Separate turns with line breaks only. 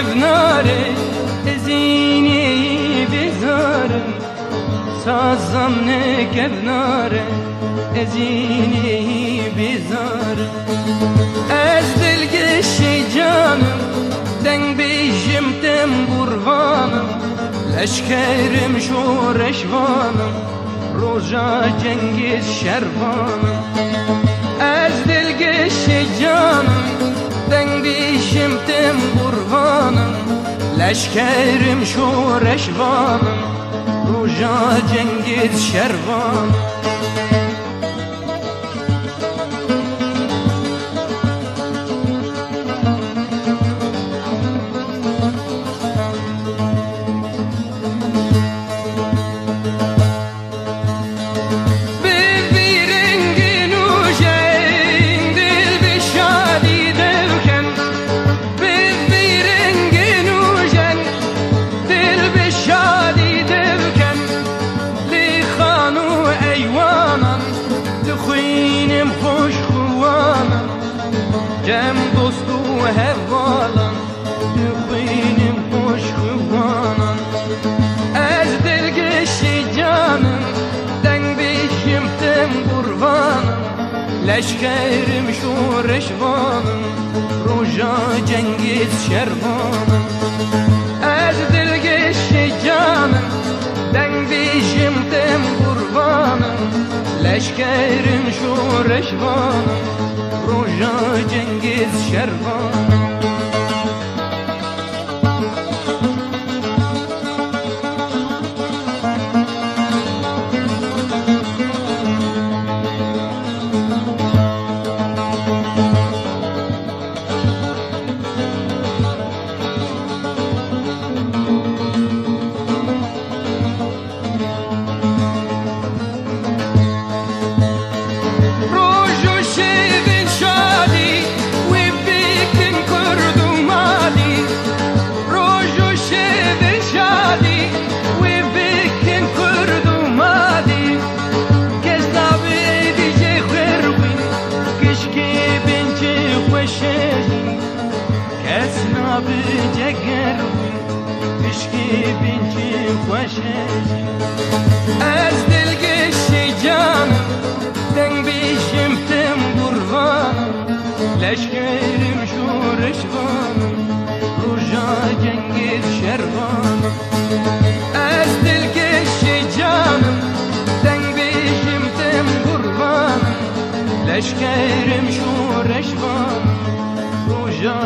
kevnare ezini bizarım sazam ne kevnare ezini bizarım ez dilgeşi canım den bejim tem kurbanım leşkerim şu reşvanım roja Cengiz şervanım ez dilgeşi canım den bejim tem kurbanım leşkerim şu reşvanım roja Cengiz şervanım Cem dostu hevalan Tükheynim hoş hıvanan Ez dilgeşi canım Den bişim tem kurbanım Leşkerim şu reşvanım Roja Cengiz şervanım Ez dilgeşi canım Den bişim tem kurbanım Leşkerim şu reşvanım Roja Cengiz şervanım بجگروی عشقی بینچی خوشه از دلگشی جانم دنگ بیشم تم قربانم لشکرم شو رشوانم روژا Cengiz şervanım از دلگشی جانم دنگ بیشم تم قربانم لشکرم شو رشوانم روژا